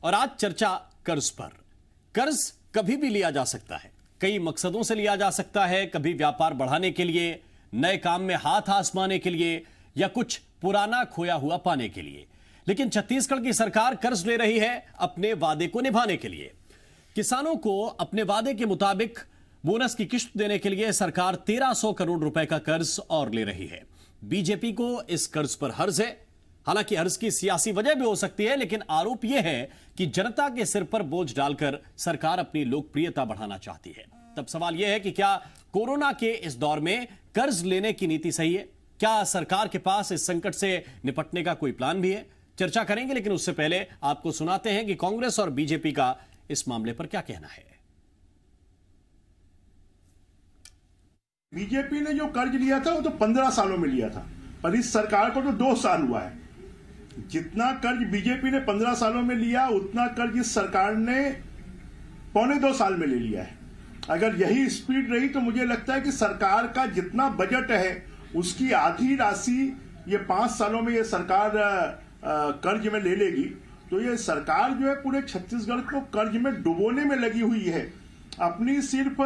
और आज चर्चा कर्ज पर। कर्ज कभी भी लिया जा सकता है, कई मकसदों से लिया जा सकता है। कभी व्यापार बढ़ाने के लिए, नए काम में हाथ आजमाने के लिए, या कुछ पुराना खोया हुआ पाने के लिए। लेकिन छत्तीसगढ़ की सरकार कर्ज ले रही है अपने वादे को निभाने के लिए। किसानों को अपने वादे के मुताबिक बोनस की किश्त देने के लिए सरकार 1300 करोड़ रुपए का कर्ज और ले रही है। बीजेपी को इस कर्ज पर हर्ज है। हालांकि हर्ज की सियासी वजह भी हो सकती है, लेकिन आरोप यह है कि जनता के सिर पर बोझ डालकर सरकार अपनी लोकप्रियता बढ़ाना चाहती है। तब सवाल यह है कि क्या कोरोना के इस दौर में कर्ज लेने की नीति सही है? क्या सरकार के पास इस संकट से निपटने का कोई प्लान भी है? चर्चा करेंगे, लेकिन उससे पहले आपको सुनाते हैं कि कांग्रेस और बीजेपी का इस मामले पर क्या कहना है। बीजेपी ने जो कर्ज लिया था वो तो 15 सालों में लिया था, पर इस सरकार को तो 2 साल हुआ है। जितना कर्ज बीजेपी ने 15 सालों में लिया, उतना कर्ज इस सरकार ने 1.25 साल में ले लिया है। अगर यही स्पीड रही तो मुझे लगता है कि सरकार का जितना बजट है उसकी आधी राशि ये 5 सालों में ये सरकार कर्ज में ले लेगी। तो ये सरकार जो है पूरे छत्तीसगढ़ को कर्ज में डुबोने में लगी हुई है। अपनी सिर्फ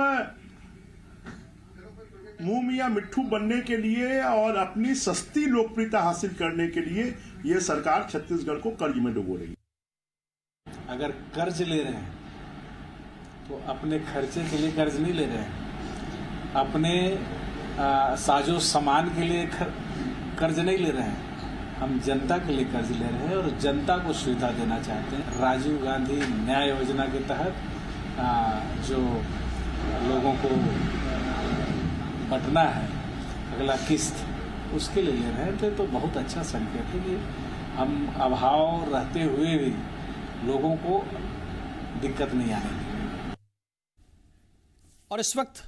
मुंह मियां मिट्ठू बनने के लिए और अपनी सस्ती लोकप्रियता हासिल करने के लिए ये सरकार छत्तीसगढ़ को कर्ज में डुबो रही है। अगर कर्ज ले रहे हैं तो अपने खर्चे के लिए कर्ज नहीं ले रहे हैं, अपने साजो सामान के लिए कर्ज नहीं ले रहे हैं। हम जनता के लिए कर्ज ले रहे हैं और जनता को सुविधा देना चाहते हैं। राजीव गांधी न्याय योजना के तहत जो लोगों को बटना है अगला किस्त, उसके लिए ले रहे थे। तो बहुत अच्छा संकेत है कि हम अभाव रहते हुए भी लोगों को दिक्कत नहीं आने देंगे। और इस वक्त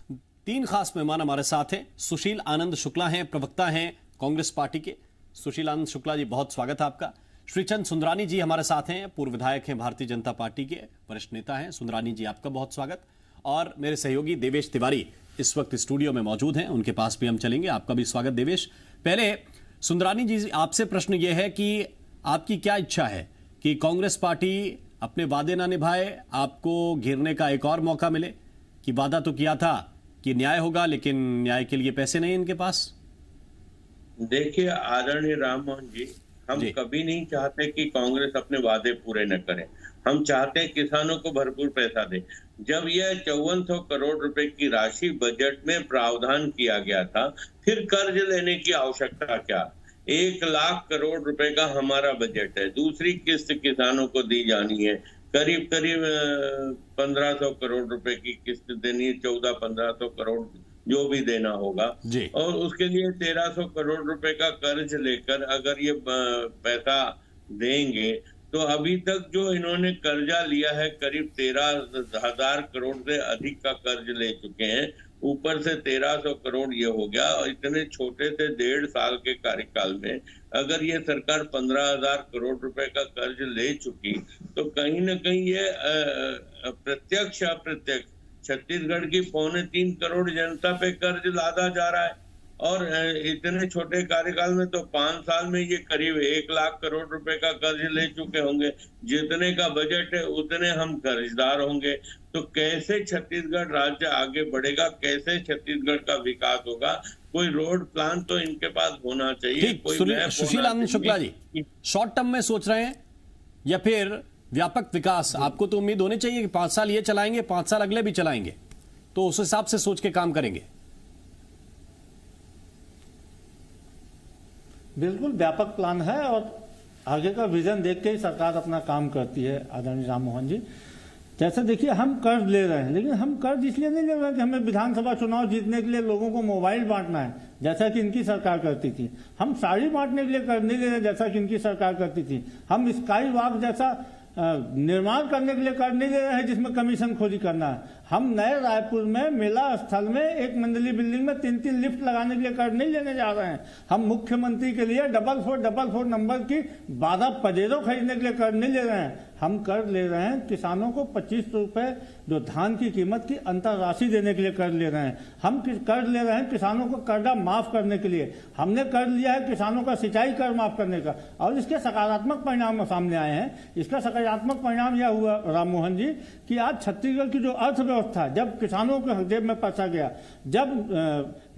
3 खास मेहमान हमारे साथ हैं। सुशील आनंद शुक्ला हैं, प्रवक्ता हैं कांग्रेस पार्टी के। सुशील आनंद शुक्ला जी, बहुत स्वागत है आपका। श्रीचंद सुंदरानी जी हमारे साथ हैं, पूर्व विधायक हैं, भारतीय जनता पार्टी के वरिष्ठ नेता हैं। सुंदरानी जी, आपका बहुत स्वागत। और मेरे सहयोगी देवेश तिवारी इस वक्त स्टूडियो में मौजूद हैं, उनके पास भी हम चलेंगे। आपका भी स्वागत देवेश। पहले सुंदरानी जी, आपसे प्रश्न यह है कि आपकी क्या इच्छा है कि कांग्रेस पार्टी अपने वादे ना निभाए, आपको घेरने का एक और मौका मिले? कि वादा तो किया था कि न्याय होगा, लेकिन न्याय के लिए पैसे नहीं इनके पास। देखिए आदरणीय राम मोहन जी, हम कभी नहीं चाहते कि कांग्रेस अपने वादे पूरे न करे। हम चाहते हैं किसानों को भरपूर पैसा दे। जब यह 5400 करोड़ रुपए की राशि बजट में प्रावधान किया गया था, फिर कर्ज लेने की आवश्यकता क्या? 1 लाख करोड़ रुपए का हमारा बजट है। दूसरी किस्त किसानों को दी जानी है, करीब 1500 करोड़ रुपए की किस्त देनी है, 1400-1500 करोड़ जो भी देना होगा। और उसके लिए 1300 करोड़ रुपए का कर्ज लेकर अगर ये पैसा देंगे तो अभी तक जो इन्होंने कर्जा लिया है करीब 13,000 करोड़ से अधिक का कर्ज ले चुके हैं। ऊपर से 1300 करोड़ ये हो गया। और इतने छोटे से 1.5 साल के कार्यकाल में अगर ये सरकार 15,000 करोड़ रुपए का कर्ज ले चुकी तो कहीं ना कहीं ये प्रत्यक्ष अप्रत्यक्ष छत्तीसगढ़ की 3.25 करोड़ जनता पे कर्ज लादा जा रहा है। और इतने छोटे कार्यकाल में तो 5 साल में ये करीब 1 लाख करोड़ रुपए का कर्ज ले चुके होंगे। जितने का बजट है उतने हम कर्जदार होंगे। तो कैसे छत्तीसगढ़ राज्य आगे बढ़ेगा, कैसे छत्तीसगढ़ का विकास होगा? कोई रोड प्लान तो इनके पास होना चाहिए। सुशील आनंद शुक्ला जी, शॉर्ट टर्म में सोच रहे हैं या फिर व्यापक विकास? आपको तो उम्मीद होनी चाहिए कि 5 साल ये चलाएंगे, 5 साल अगले भी चलाएंगे, तो उस हिसाब से सोच के काम करेंगे। बिल्कुल व्यापक प्लान है और आगे का विजन देख के ही सरकार अपना काम करती है। आदरणीय राम मोहन जी, जैसे देखिए हम कर्ज ले रहे हैं, लेकिन हम कर्ज इसलिए नहीं ले रहे हैं कि हमें विधानसभा चुनाव जीतने के लिए लोगों को मोबाइल बांटना है जैसा कि इनकी सरकार करती थी। हम साड़ी बांटने के लिए कर्ज नहीं ले रहे जैसा कि इनकी सरकार करती थी। हम स्काई वॉक जैसा निर्माण करने के लिए कर्ज नहीं ले रहे हैं जिसमें कमीशन खोरी करना है। हम नए रायपुर में मेला स्थल में 1 मंजिली बिल्डिंग में 3-3 लिफ्ट लगाने के लिए कर्ज नहीं लेने जा रहे हैं। हम मुख्यमंत्री के लिए 444 नंबर की 12 पजेरो खरीदने के लिए कर्ज नहीं ले रहे हैं। हम कर्ज ले रहे हैं किसानों को 25 रुपए जो धान की कीमत की अंतर राशि देने के लिए कर्ज ले रहे हैं। हम कर्ज ले रहे हैं किसानों को कर्जा माफ करने के लिए। हमने कर्ज लिया है किसानों का सिंचाई कर माफ करने का, और इसके सकारात्मक परिणाम सामने आए हैं। इसका सकारात्मक परिणाम यह हुआ राम मोहन जी कि आज छत्तीसगढ़ की जो अर्थव्यवस्था, जब किसानों के जेब में पैसा गया, जब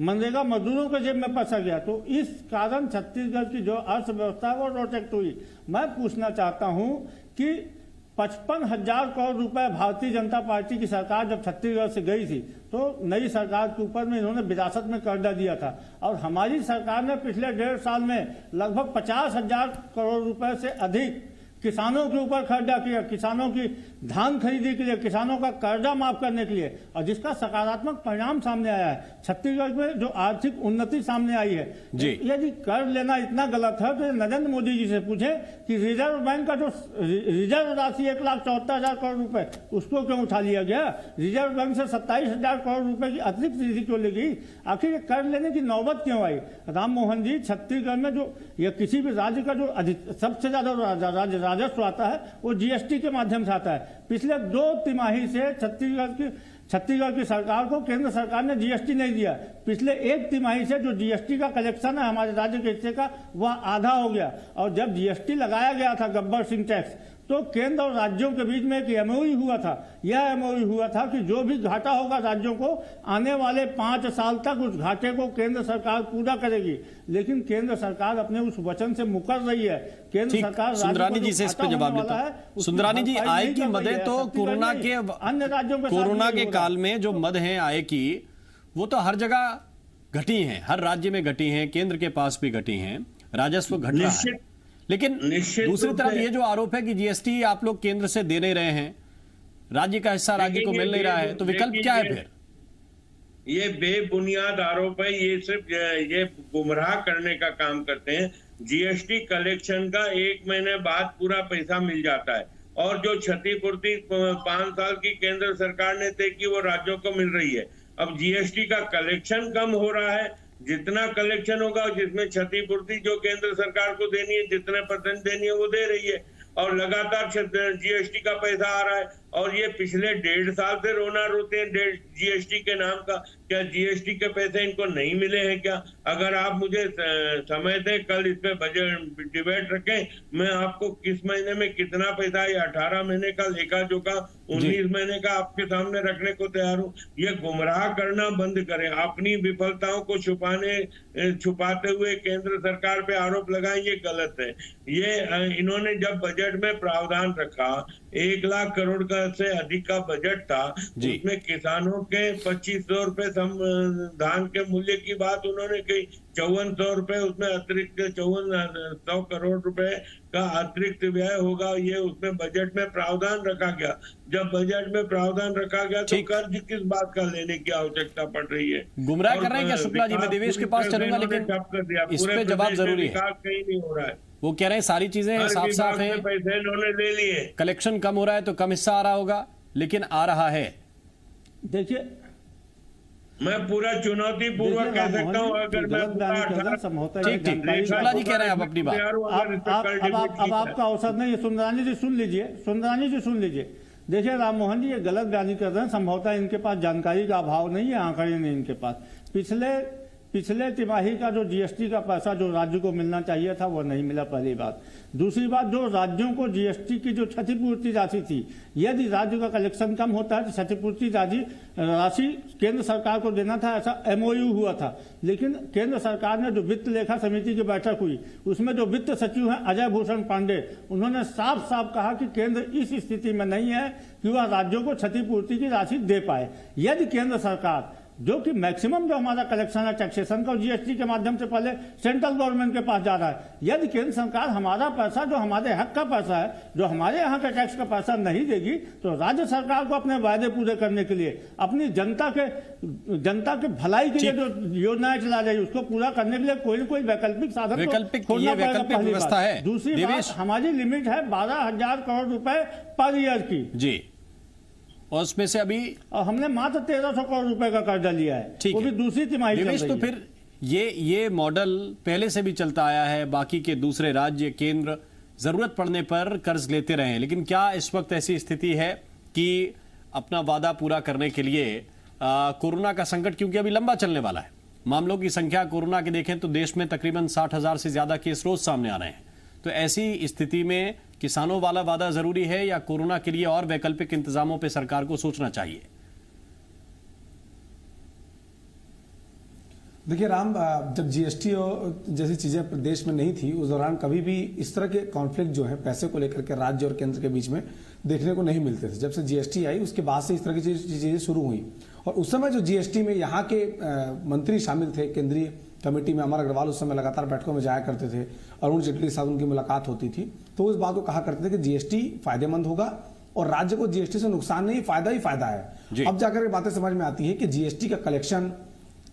मनरेगा मजदूरों के जेब में पैसा गया, तो इस कारण छत्तीसगढ़ की जो अर्थव्यवस्था वो प्रोटेक्ट हुई। मैं पूछना चाहता हूं कि 55,000 करोड़ रुपए भारतीय जनता पार्टी की सरकार जब छत्तीसगढ़ से गई थी तो नई सरकार के ऊपर में इन्होंने विरासत में कर्जा दिया था, और हमारी सरकार ने पिछले 1.5 साल में लगभग 50,000 करोड़ रुपए से अधिक किसानों के ऊपर कर्जा किया, किसानों की धान खरीदी के लिए, किसानों का कर्जा माफ करने के लिए, और जिसका सकारात्मक परिणाम सामने आया है। छत्तीसगढ़ में जो आर्थिक उन्नति सामने आई है, यदि कर्ज लेना इतना गलत है तो नरेंद्र मोदी जी से पूछें कि रिजर्व बैंक का जो रिजर्व राशि 1,74,000 करोड़ रुपए उसको क्यों उठा लिया गया? रिजर्व बैंक से 27,000 करोड़ रुपए की अतिरिक्त निधि क्यों ली गई? आखिर ये कर्ज लेने की नौबत क्यों आई? राम मोहन जी, छत्तीसगढ़ में जो या किसी भी राज्य का जो सबसे ज्यादा राजस्व आता है वो जीएसटी के माध्यम से आता है। पिछले 2 तिमाही से छत्तीसगढ़ की सरकार को केंद्र सरकार ने जीएसटी नहीं दिया। पिछले 1 तिमाही से जो जीएसटी का कलेक्शन है हमारे राज्य के हिस्से का वह आधा हो गया, और जब जीएसटी लगाया गया था गब्बर सिंह टैक्स, तो केंद्र और राज्यों के बीच में एक एमओयू हुआ था। यह एमओयू हुआ था कि जो भी घाटा होगा राज्यों को, आने वाले 5 साल तक उस घाटे को केंद्र सरकार पूरा करेगी। लेकिन केंद्र सरकार अपने उस वचन से मुकर रही है। केंद्र सरकार सुंदरानी जी से इस पे जवाब देता हूं। सुंदरानी जी, आय की मदें तो कोरोना के अन्य राज्यों के कोरोना के काल में जो मद हैं आय की, वो तो हर जगह घटी हैं, हर राज्य में घटी हैं, केंद्र के पास भी घटी हैं, राजस्व घट रहा है। लेकिन दूसरी तरफ ये जो आरोप है कि जीएसटी आप लोग केंद्र से दे नहीं रहे हैं, राज्य का हिस्सा राज्य को मिल नहीं रहा है, तो विकल्प क्या है फिर? ये बेबुनियाद आरोप है। ये सिर्फ ये गुमराह करने का काम करते हैं। जीएसटी कलेक्शन का 1 महीने बाद पूरा पैसा मिल जाता है, और जो क्षतिपूर्ति 5 साल की केंद्र सरकार ने तय की वो राज्यों को मिल रही है। अब जीएसटी का कलेक्शन कम हो रहा है, जितना कलेक्शन होगा जिसमें क्षतिपूर्ति जो केंद्र सरकार को देनी है, जितने % देनी है वो दे रही है, और लगातार जीएसटी का पैसा आ रहा है। और ये पिछले 1.5 साल से रोना रोते हैं जीएसटी के नाम का। क्या जीएसटी के पैसे इनको नहीं मिले हैं क्या? अगर आप मुझे समय दें, कल इस पे बजट डिबेट रखें, मैं आपको किस महीने में कितना पैसा है 18 महीने का लेखा जोखा 19 महीने का आपके सामने रखने को तैयार हूँ। ये गुमराह करना बंद करें। अपनी विफलताओं को छुपाते हुए केंद्र सरकार पे आरोप लगाएं, ये गलत है। ये इन्होंने जब बजट में प्रावधान रखा, 1 लाख करोड़ का से अधिक का बजट था, उसमें किसानों के 2500 रुपए धान के मूल्य की बात उन्होंने कही। 5400 रुपए उसमें अतिरिक्त 5400 करोड़ रुपए का अतिरिक्त व्यय होगा, ये उसमें बजट में प्रावधान रखा गया। जब बजट में प्रावधान रखा गया तो कर्ज किस बात का लेने की आवश्यकता पड़ रही है? गुमराह कर रहे हैं क्या शुक्ला जी? मैं देवेश के पास चलूंगा, लेकिन इस पे जवाब जरूरी है। कहीं नहीं हो रहा है। वो कह रहे हैं सारी चीजें साफ साफ है, पैसे इन्होंने ले लिए, कलेक्शन कम हो रहा है तो कम हिस्सा आ रहा होगा, लेकिन आ रहा है। देखिए, मैं पूरा चुनौती पूर्वक कह सकता हूँ, अगर मैं ठीक शुक्ला जी कह रहे हैं आप अपनी बात। अब आपका अवसर नहीं है। सुंदरानी जी सुन लीजिए, सुंदरानी जी सुन लीजिए। देखिए राम मोहन जी, ये गलत बयानी कर रहे हैं। संभवतः इनके पास जानकारी का अभाव नहीं है, आंकड़े नहीं इनके पास। पिछले तिमाही का जो जीएसटी का पैसा जो राज्य को मिलना चाहिए था वो नहीं मिला, पहली बात। दूसरी बात, जो राज्यों को जीएसटी की जो क्षतिपूर्ति राशि थी, यदि राज्य का कलेक्शन कम होता है तो क्षतिपूर्ति राशि केंद्र सरकार को देना था, ऐसा एमओयू हुआ था। लेकिन केंद्र सरकार ने जो वित्त लेखा समिति की बैठक हुई, उसमें जो वित्त सचिव हैं अजय भूषण पांडे, उन्होंने साफ साफ कहा कि केंद्र इस स्थिति में नहीं है कि वह राज्यों को क्षतिपूर्ति की राशि दे पाए। यदि केंद्र सरकार, जो कि मैक्सिमम जो हमारा कलेक्शन है टैक्सेशन का, जीएसटी के माध्यम से पहले सेंट्रल गवर्नमेंट के पास जा रहा है, यदि केंद्र सरकार हमारा पैसा, जो हमारे हक का पैसा है, जो हमारे यहाँ के टैक्स का पैसा नहीं देगी, तो राज्य सरकार को अपने वायदे पूरे करने के लिए, अपनी जनता के भलाई के लिए जो योजनाएं चला रही है उसको पूरा करने के लिए कोई न कोई वैकल्पिक साधन खोजना पड़ेगा, पहली बात। दूसरी बात, हमारी लिमिट है 12,000 करोड़ रुपए पर ईयर की जी, और उसमें से अभी हमने मात्र 1,300 करोड़ रुपए का कर्जा लिया है, वो भी दूसरी तिमाही चल रही है। तो फिर ये मॉडल पहले से भी चलता आया है, बाकी के दूसरे राज्य केंद्र जरूरत पड़ने पर कर्ज लेते रहे हैं, लेकिन क्या इस वक्त ऐसी स्थिति है कि अपना वादा पूरा करने के लिए कोरोना का संकट, क्योंकि अभी लंबा चलने वाला है, मामलों की संख्या कोरोना की देखें तो देश में तकरीबन 60,000 से ज्यादा केस रोज सामने आ रहे हैं, तो ऐसी स्थिति में किसानों वाला वादा जरूरी है या कोरोना के लिए और वैकल्पिक इंतजामों पर सरकार को सोचना चाहिए? देखिए राम, जब जीएसटी जैसी चीजें प्रदेश में नहीं थी उस दौरान कभी भी इस तरह के कॉन्फ्लिक्ट जो है पैसे को लेकर के राज्य और केंद्र के बीच में देखने को नहीं मिलते थे। जब से जीएसटी आई उसके बाद से इस तरह की चीजें शुरू हुई, और उस समय जो जीएसटी में यहाँ के मंत्री शामिल थे, केंद्रीय कमेटी में अमर अग्रवाल उस समय लगातार बैठकों में जाया करते थे, अरुण जेटली के साथ उनकी मुलाकात होती थी, तो उस बात को कहा करते थे कि जीएसटी फायदेमंद होगा और राज्य को जीएसटी से नुकसान नहीं, फायदा ही फायदा है। अब जाकर के बातें समझ में आती है कि जीएसटी का कलेक्शन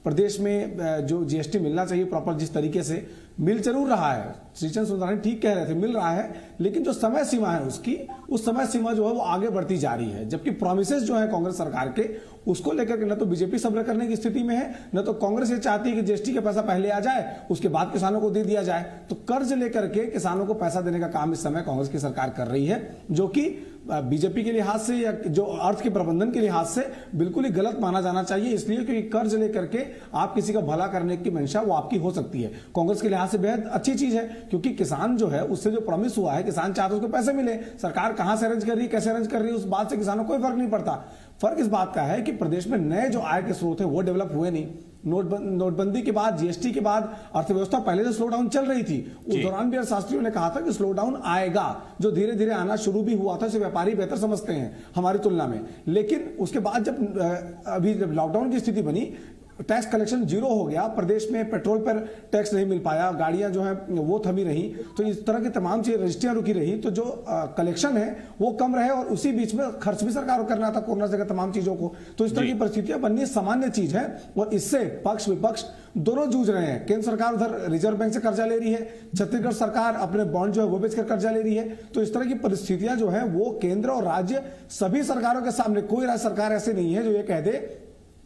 प्रदेश में जो जीएसटी मिलना चाहिए प्रॉपर जिस तरीके से मिल जरूर रहा है, श्रीचंद सुंदरानी ठीक कह रहे थे, मिल रहा है, लेकिन जो समय सीमा है उसकी, उस समय सीमा जो है वो आगे बढ़ती जा रही है। जबकि प्रोमिसेस जो है कांग्रेस सरकार के, उसको लेकर के न तो बीजेपी सब्र करने की स्थिति में है, न तो कांग्रेस ये चाहती है कि जीएसटी का पैसा पहले आ जाए उसके बाद किसानों को दे दिया जाए। तो कर्ज लेकर के किसानों को पैसा देने का काम इस समय कांग्रेस की सरकार कर रही है, जो कि बीजेपी के लिहाज से या जो अर्थ के प्रबंधन के लिहाज से बिल्कुल ही गलत माना जाना चाहिए, इसलिए क्योंकि कर्ज लेकर के आप किसी का भला करने की मंशा वो आपकी हो सकती है। कांग्रेस के लिहाज से बेहद अच्छी चीज है, क्योंकि किसान जो है उससे जो प्रॉमिस हुआ है, किसान चाहते उसको पैसे मिले, सरकार कहां से अरेंज कर रही है, कैसे अरेंज कर रही है, उस बात से किसानों को कोई फर्क नहीं पड़ता। फर्क इस बात का है कि प्रदेश में नए जो आय के स्रोत है वो डेवलप हुए नहीं। नोटबंदी के बाद, जीएसटी के बाद अर्थव्यवस्था पहले से स्लो डाउन चल रही थी, उस दौरान भी अर्थशास्त्रियों ने कहा था कि स्लो डाउन आएगा, जो धीरे धीरे आना शुरू भी हुआ था, इसे व्यापारी बेहतर समझते हैं हमारी तुलना में। लेकिन उसके बाद जब लॉकडाउन की स्थिति बनी, टैक्स कलेक्शन जीरो हो गया, प्रदेश में पेट्रोल पर टैक्स नहीं मिल पाया, गाड़ियां जो है वो थमी रही, तो इस तरह की तमाम चीजें, रजिस्ट्रियां रुकी रही, तो जो कलेक्शन है वो कम रहे, और उसी बीच में खर्च भी सरकार को करना था कोरोना से तमाम चीजों को। तो इस तरह की परिस्थितियां बननी सामान्य चीज है, और इससे पक्ष विपक्ष दोनों जूझ रहे हैं। केंद्र सरकार उधर रिजर्व बैंक से कर्जा ले रही है, छत्तीसगढ़ सरकार अपने बॉन्ड जो है वो बेचकर कर्जा ले रही है। तो इस तरह की परिस्थितियां जो है वो केंद्र और राज्य सभी सरकारों के सामने, कोई राज्य सरकार ऐसी नहीं है जो ये कह दे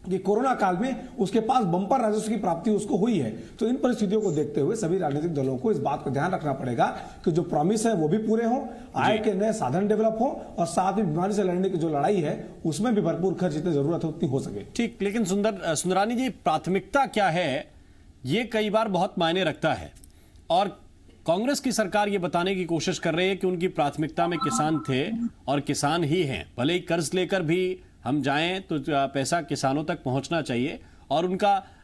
कि कोरोना काल में उसके पास बंपर राजस्व की प्राप्ति उसको हुई है। तो इन परिस्थितियों को देखते हुए सभी राजनीतिक दलों को इस बात का ध्यान रखना पड़ेगा कि जो प्रॉमिस है वो भी पूरे हों, आय के नए साधन डेवलप हो, और साथ ही बीमारी से लड़ने की जो लड़ाई है उसमें भी भरपूर खर्च जितनी जरूरत है उतनी हो सके। ठीक, लेकिन सुंदरानी जी, प्राथमिकता क्या है ये कई बार बहुत मायने रखता है, और कांग्रेस की सरकार ये बताने की कोशिश कर रही है कि उनकी प्राथमिकता में किसान थे और किसान ही हैं। भले ही कर्ज लेकर भी हम जाएं तो पैसा किसानों तक पहुंचना चाहिए, और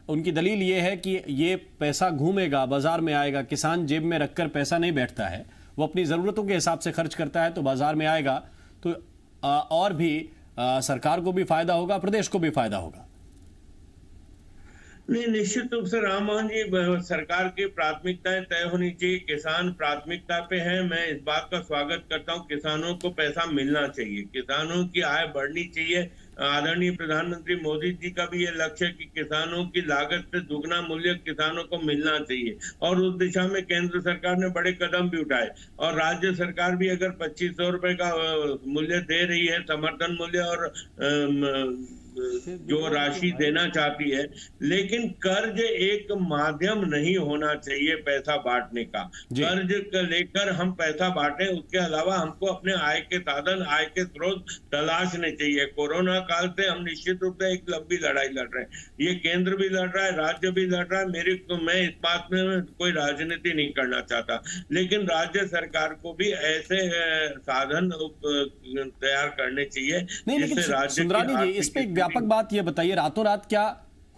उनकी दलील ये है कि ये पैसा घूमेगा, बाजार में आएगा, किसान जेब में रखकर पैसा नहीं बैठता है, वो अपनी ज़रूरतों के हिसाब से खर्च करता है, तो बाजार में आएगा तो और भी सरकार को भी फायदा होगा, प्रदेश को भी फायदा होगा। नहीं, निश्चित रूप से राम मोहन जी, सरकार की प्राथमिकताएं तय होनी चाहिए। किसान प्राथमिकता पे है, मैं इस बात का स्वागत करता हूं। किसानों को पैसा मिलना चाहिए, किसानों की आय बढ़नी चाहिए। आदरणीय प्रधानमंत्री मोदी जी का भी ये लक्ष्य है कि किसानों की लागत से दुगना मूल्य किसानों को मिलना चाहिए, और उस दिशा में केंद्र सरकार ने बड़े कदम भी उठाए, और राज्य सरकार भी अगर 2500 रुपए का मूल्य दे रही है, समर्थन मूल्य, और जो राशि देना चाहती है, लेकिन कर्ज एक माध्यम नहीं होना चाहिए पैसा बांटने का। कर्ज लेकर हम पैसा बांटें, उसके अलावा हमको अपने आय के साधन, आय के स्रोत तलाशने चाहिए। कोरोना काल से हम निश्चित रूप से एक लंबी लड़ाई लड़ रहे हैं, ये केंद्र भी लड़ रहा है, राज्य भी लड़ रहा है। मैं इस बात में कोई राजनीति नहीं करना चाहता, लेकिन राज्य सरकार को भी ऐसे साधन तैयार करने चाहिए जिससे राज्य इस पे व्यापक बात ये बताइए, रातों रात क्या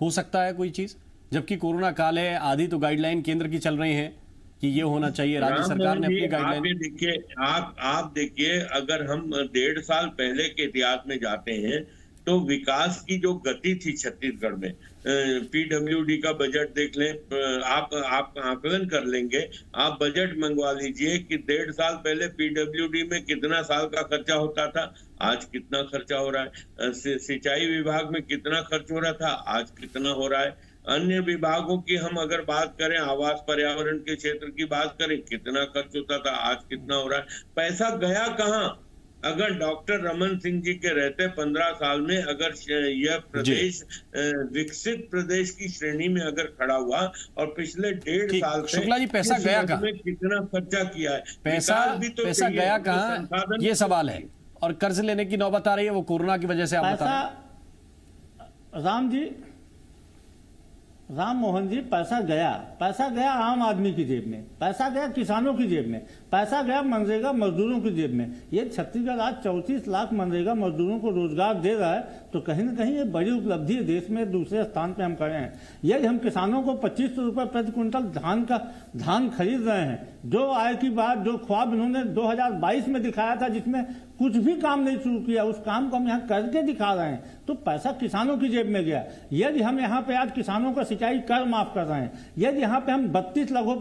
हो सकता है कोई चीज, जबकि कोरोना काल है, आधी तो गाइडलाइन केंद्र की चल रही है कि ये होना चाहिए, राज्य सरकार ने अपनी गाइडलाइन। देखिए, आप देखिए, अगर हम 1.5 साल पहले के इतिहास में जाते हैं तो विकास की जो गति थी छत्तीसगढ़ में, पीडब्ल्यूडी का बजट देख लें, आप आकलन कर लेंगे, आप बजट मंगवा लीजिए कि 1.5 साल पहले पीडब्ल्यूडी में कितना साल का खर्चा होता था, आज कितना खर्चा हो रहा है। सिंचाई विभाग में कितना खर्च हो रहा था, आज कितना हो रहा है। अन्य विभागों की हम अगर बात करें, आवास पर्यावरण के क्षेत्र की बात करें, कितना खर्च होता था, आज कितना हो रहा है। पैसा गया कहाँ? अगर डॉक्टर रमन सिंह जी के रहते 15 साल में अगर यह प्रदेश विकसित प्रदेश की श्रेणी में अगर खड़ा हुआ, और पिछले 1.5 साल से शुक्ला जी पैसा गया कहाँ? में कितना खर्चा किया है, पैसा गया कहाँ, ये सवाल है। और कर्ज लेने की नौबत आ रही है वो कोरोना की वजह से, आप बता रहे। राम मोहन जी, पैसा गया आम आदमी की जेब में, पैसा गया किसानों की जेब में, पैसा गया मनरेगा मजदूरों की जेब में। ये छत्तीसगढ़ आज 34 लाख मनरेगा मजदूरों को रोजगार दे रहा है, तो कहीं ना कहीं ये बड़ी उपलब्धि है, देश में दूसरे स्थान पे हम खड़े हैं। यदि हम किसानों को 2500 रुपये प्रति क्विंटल धान खरीद रहे हैं, जो आय की बात, जो ख्वाब इन्होंने 2022 में दिखाया था, जिसमें कुछ भी काम नहीं शुरू किया, उस काम को हम यहाँ करके दिखा रहे हैं, तो पैसा किसानों की जेब में गया। यदि हम यहाँ पे आज किसानों का सिंचाई कर माफ कर रहे हैं, यदि यहाँ पे हम 32 लघु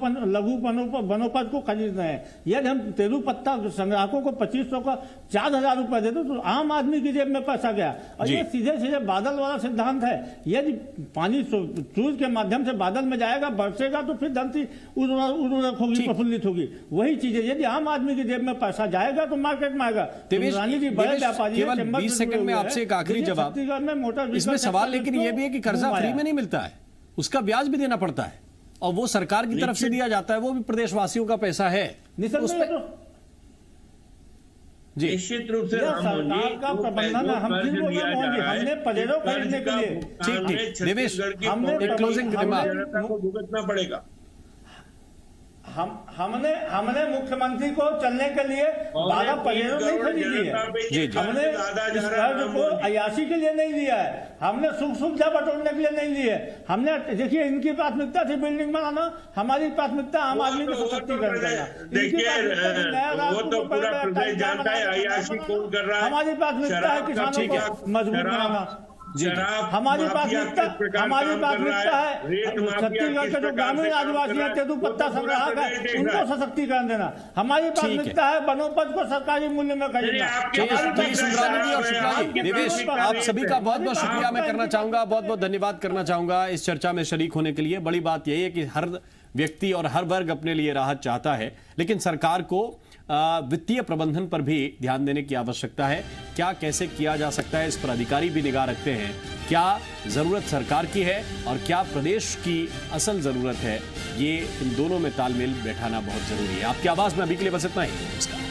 वनोपज को खरीद रहे हैं, यदि हम तेरुपत्ता संग्राहकों को 2500 का 4000 रुपए देते, तो आम आदमी की जेब में पैसा गया। और ये सीधे सीधे बादल वाला सिद्धांत है। यदि पानी सूरज के माध्यम से बादल में जाएगा, बरसेगा, तो फिर धरती उर्वरक होगी, प्रफुल्लित होगी। वही चीज है, यदि आम आदमी की जेब में पैसा जाएगा तो मार्केट में आएगा। केवल 20 सेकंड में आपसे एक आखिरी जवाब, इसमें सवाल लेकिन यह भी है कि कर्जा फ्री में नहीं मिलता है, उसका ब्याज भी देना पड़ता है, और वो सरकार की तरफ से दिया जाता है, वो भी प्रदेशवासियों का पैसा है। जी, निश्चित रूप से सरकार का प्रबंधन हमने पजेरो खरीदने के लिए, ठीक देवेश, हमने क्लोजिंग रिमार्क को भुगतना पड़ेगा। हमने मुख्यमंत्री को चलने के लिए 12 पजेरो नहीं खरीदी है, हमने इस कर्ज को अयाशी के लिए नहीं लिया है, हमने सुख सुविधा बटोरने के लिए नहीं ली है। हमने, देखिए, इनकी प्राथमिकता थी बिल्डिंग बनाना, हमारी प्राथमिकता आम आदमी को सशक्तिकरण करना। वो तो पूरा प्रदेश जानता है अयाशी कौन कर रहा है। हमारी प्राथमिकता है किसानों को मजबूत बनाना। हमारी प्राथमिकता है छत्तीसगढ़ के जो ग्रामीण आदिवासी हैं, तेंदुपत्ता संग्राहक है, उनको सशक्तिकरण देना। हमारी प्राथमिकता है वनोपज को सरकारी मूल्य में खरीदना। देवेश, आप सभी का बहुत बहुत शुक्रिया मैं करना चाहूंगा, बहुत बहुत धन्यवाद करना चाहूंगा इस चर्चा में शरीक होने के लिए। बड़ी बात यही है कि हर व्यक्ति और हर वर्ग अपने लिए राहत चाहता है, लेकिन सरकार को वित्तीय प्रबंधन पर भी ध्यान देने की आवश्यकता है। क्या कैसे किया जा सकता है, इस पर अधिकारी भी निगाह रखते हैं। क्या जरूरत सरकार की है और क्या प्रदेश की असल जरूरत है, ये इन दोनों में तालमेल बैठाना बहुत जरूरी है। आपकी आवाज में अभी के लिए बस इतना ही। नमस्कार।